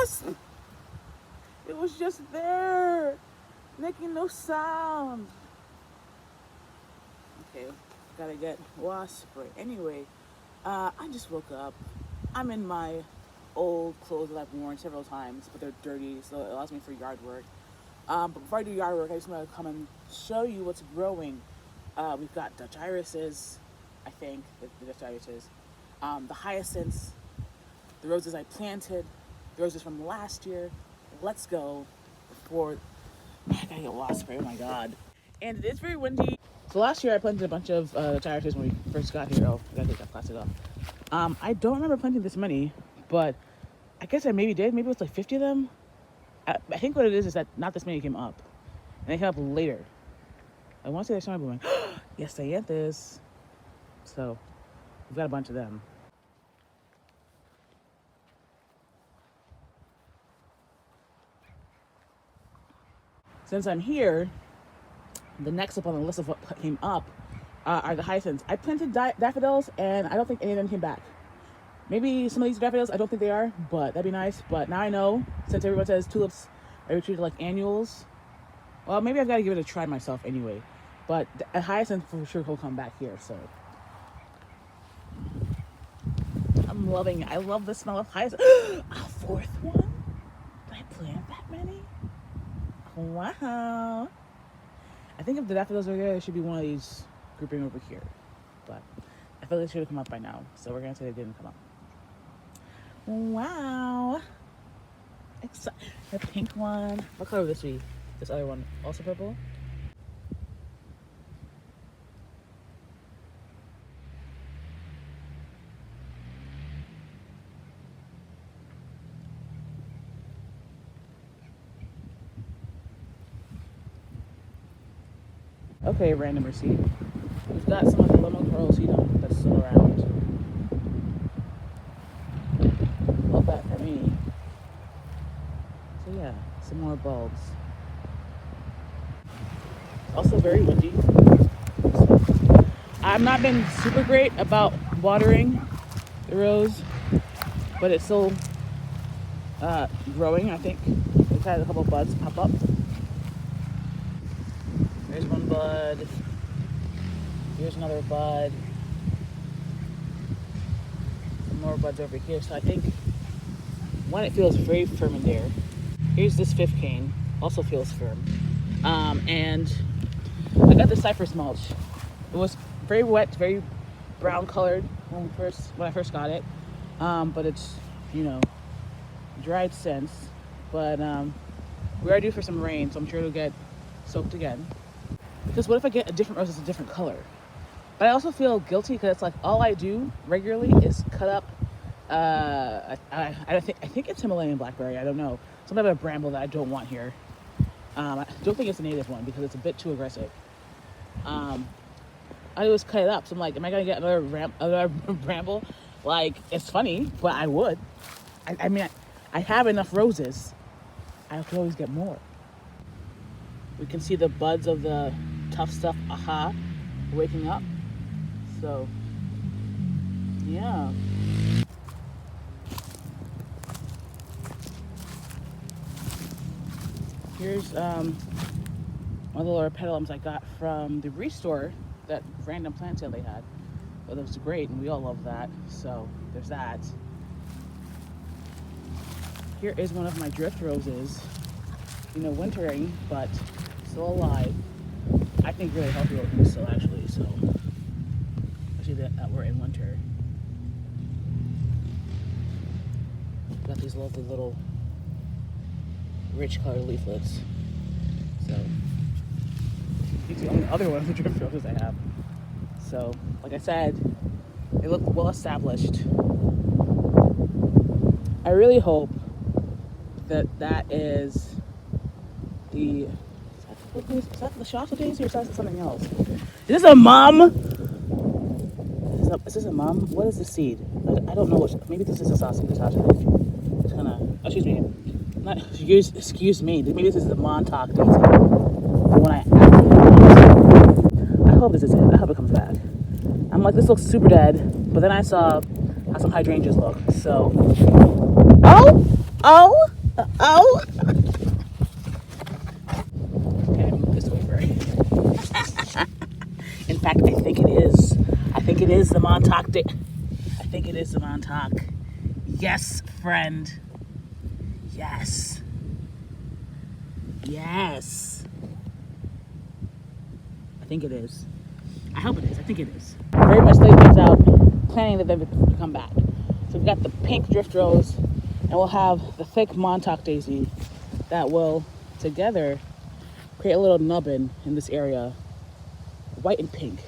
wasp! It was just there, making no sound. Okay, gotta get wasp spray. Anyway, I just woke up. I'm in my old clothes that I've worn several times, but they're dirty, so it allows me for yard work. But before I do yard work, I just want to come and show you what's growing. We've got Dutch irises, I think, the Dutch irises, the hyacinths, the roses I planted, the roses from last year. Let's go before I gotta get wasp spray. Oh my god! And it is very windy. So last year I planted a bunch of Dutch irises when we first got here. Oh, I gotta take that plastic off. I don't remember planting this many, but I guess I maybe did. Maybe it was like 50 of them. I think what it is that not this many came up, and they came up later. I want to say they're summer blooming. Yes, hyacinths. So we've got a bunch of them. Since I'm here, the next up on the list of what came up are the hyacinths. I planted daffodils, and I don't think any of them came back. Maybe some of these daffodils, I don't think they are, but that'd be nice. But now I know, since everyone says tulips are treated like annuals, well, maybe I've got to give it a try myself anyway. But a hyacinth for sure will come back here, so. I'm loving it. I love the smell of hyacinth. A fourth one? Did I plant that many? Wow. I think if the daffodils are there, it should be one of these grouping over here. But I feel like they should have come up by now, so we're going to say they didn't come up. Wow. The pink one. What color would this be? This other one, also purple? Okay, random receipt. We've got some of the lemon coral sedum that's still around. Love that for me. So yeah, some more bulbs. Also very windy. I've not been super great about watering the rose, but it's still growing, I think. We've had a couple of buds pop up. There's one bud. Here's another bud. Some more buds over here. So I think one, it feels very firm in there. Here's this fifth cane. Also feels firm. And I got the cypress mulch. It was very wet, very brown colored when I first got it. But it's, dried since. But we are due for some rain, so I'm sure it'll get soaked again. Because what if I get a different rose that's a different color? But I also feel guilty because it's like all I do regularly is cut up. I think it's Himalayan blackberry. I don't know. Some type of bramble that I don't want here. I don't think it's a native one because it's a bit too aggressive. I always cut it up. So I'm like, am I gonna get another bramble? Like, it's funny, but I would. I mean, I have enough roses. I could always get more. We can see the buds of the tough stuff, waking up. So, yeah. Here's one of the lower petalums I got from the restore, that random plant sale they had. Well, that was great, and we all love that. So, there's that. Here is one of my drift roses. Wintering, but still alive. I think really healthy looking still, actually. So, especially that we're in winter. Got these lovely little rich colored leaflets. So, it's the only other one of the drift roses I have. So, like I said, they look well established. I really hope that is the. Is that the shasta daisy or is that something else? Is this a mum? Is this a mum? What is the seed? I don't know what. Maybe this is a sausage. It's kind of. Excuse me. Not excuse me. Maybe this is the MONTAUK daisy. The one I hope this is it. I hope it comes back. I'm like, this looks super dead, but then I saw how some hydrangeas look. So, oh, Oh, oh. Okay, move this over. In fact, I think it is. I think it is the Montauk Day. I think it is the Montauk. Yes, friend. Yes. Yes. I think it is. I hope it is. I think it is. Very much laid things out, planning that they would come back. So we've got the pink drift rose, and we'll have the thick Montauk daisy that will together create a little nubbin in this area, white and pink.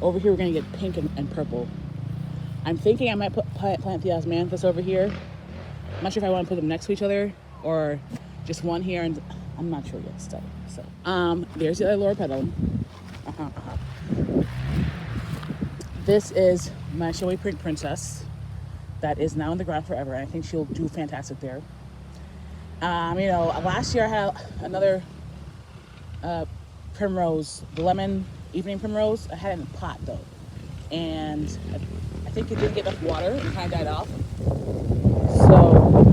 Over here, we're gonna get pink and purple. I'm thinking I might plant the osmanthus over here. I'm not sure if I want to put them next to each other or just one here, and I'm not sure yet still. So, there's the lower petal. This is my showy pink princess that is now in the ground forever, and I think she'll do fantastic there. Last year I had another primrose, the lemon evening primrose. I had it in a pot though, and I think it didn't get enough water and kind of died off. So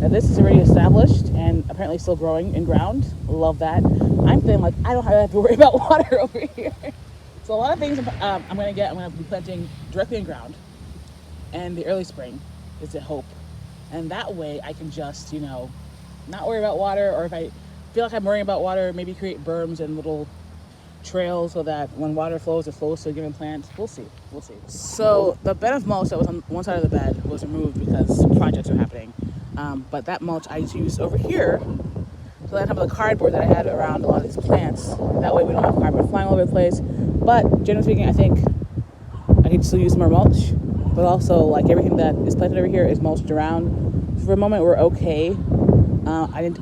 this is already established and apparently still growing in ground. Love that. I'm feeling like I don't have to worry about water over here. So a lot of things I'm going to be planting directly in ground, and the early spring is the hope. And that way I can just, not worry about water, or if I feel like I'm worrying about water, maybe create berms and little trails so that when water flows, it flows to a given plant. We'll see. So the bed of mulch that was on one side of the bed was removed because projects are happening. But that mulch I used over here so that I have the cardboard that I had around a lot of these plants. That way we don't have cardboard flying all over the place. But generally speaking, I think I could still use more mulch. But also, like, everything that is planted over here is mulched around. So for a moment, we're okay.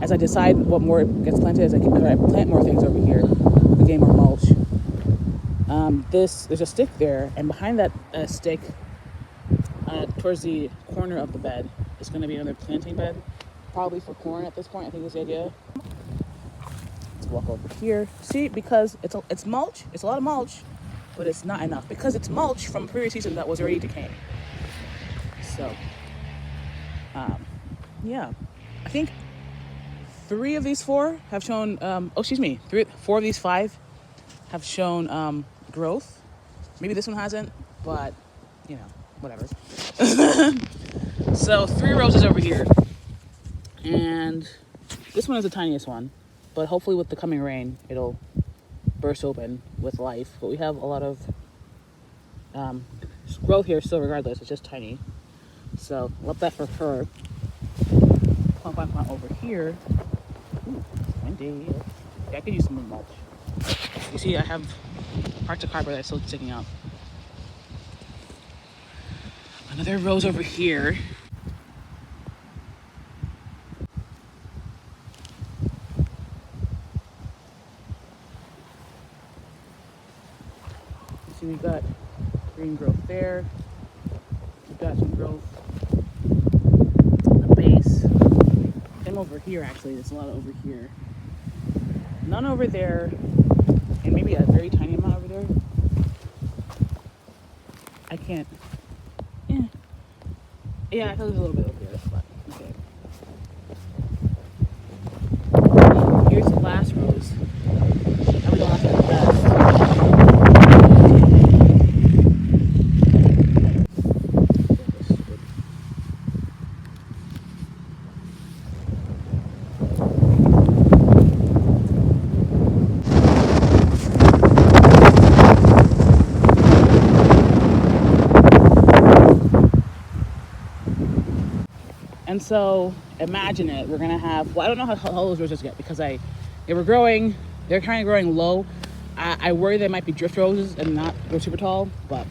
As I decide what more gets planted, as I plant more things over here, we gain more mulch. There's a stick there, and behind that stick, towards the corner of the bed, is going to be another planting bed, probably for corn at this point. I think is the idea. Let's walk over here. See, because it's mulch. It's a lot of mulch, but it's not enough because it's mulch from previous season that was already decaying. So, yeah, I think 3 of these 4 have shown. 4 of these 5 have shown growth. Maybe this one hasn't, but whatever. So 3 roses over here, and this one is the tiniest one, but hopefully with the coming rain it'll burst open with life. But we have a lot of growth here still regardless. It's just tiny, so love that for her. Plant over here. Ooh, windy. Yeah, I could use some more mulch. You see I have parts of cardboard that's still sticking up. Another rose over here. See, we've got green growth there. We've got some growth on the base. Same over here, actually. There's a lot over here. None over there, and maybe a very tiny amount over there. I can't. Yeah, I thought there's a little bit over here, but okay. Here's the last rose. Now we don't have to do the best. And so imagine it, we're gonna have, I don't know how tall those roses get because they're kind of growing low. I worry they might be drift roses and not go super tall, but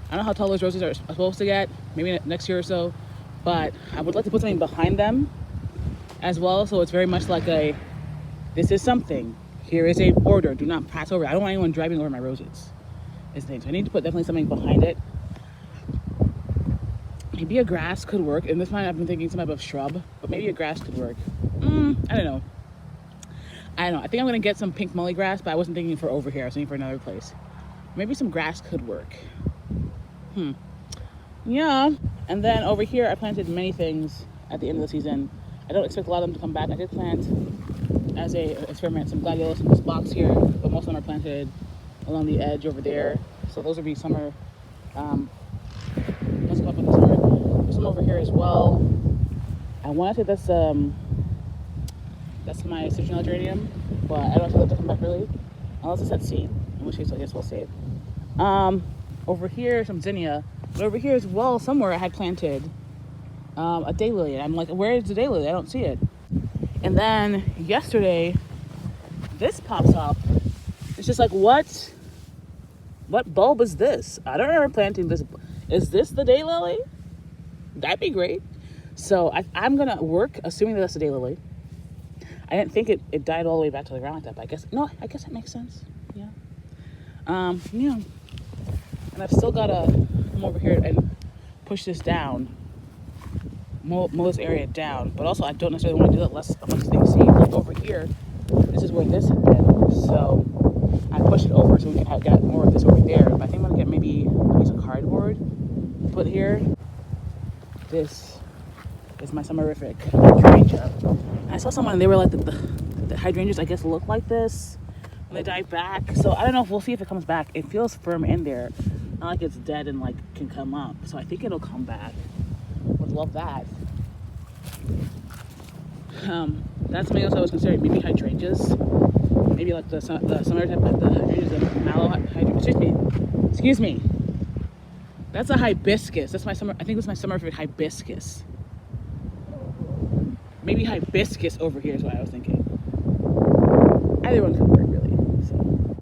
I don't know how tall those roses are supposed to get, maybe next year or so. But I would like to put something behind them as well, so it's very much like this is something, here is a border, do not pass over. I don't want anyone driving over my roses, is the thing. So I need to put definitely something behind it. Maybe a grass could work. In this one, I've been thinking some type of shrub, but maybe a grass could work. I don't know. I think I'm going to get some pink mully grass, but I wasn't thinking for over here. I was thinking for another place. Maybe some grass could work. Yeah. And then over here, I planted many things at the end of the season. I don't expect a lot of them to come back. I did plant as a experiment some gladiolus in this box here, but most of them are planted along the edge over there. So those would be summer. Let's go up in the summer. There's some over here as well. I want to say that's my citronella geranium, but I don't know if they'll come back really, unless it's at seed. In which case, I guess we'll save. Over here, some zinnia, but over here as well, somewhere I had planted a daylily. I'm like, where is the daylily? I don't see it. And then yesterday, this pops up. It's just like, what bulb is this? I don't remember planting this. Is this the daylily? That'd be great. So I'm gonna work assuming that that's a daylily. I didn't think it died all the way back to the ground like that, but I guess that makes sense. Yeah. Yeah. And I've still gotta come over here and push this down. Mow this area down, but also I don't necessarily want to do that unless things see. Like over here, this is where this had been, so I pushed it over so we can get more of this over there. But I think I'm gonna get maybe a piece of cardboard to put here. This is my summerific hydrangea. And I saw someone, they were like, the hydrangeas I guess look like this when they die back. So I don't know, we'll see if it comes back. It feels firm in there, not like it's dead and like can come up. So I think it'll come back. Would love that. That's something else I was considering. Maybe hydrangeas. Maybe like the summer type, like the hydrangeas, the mallow hydrangeas. Excuse me. That's a hibiscus. That's my summer. I think that's my summer favorite hibiscus. Maybe hibiscus over here is what I was thinking. Either one could work.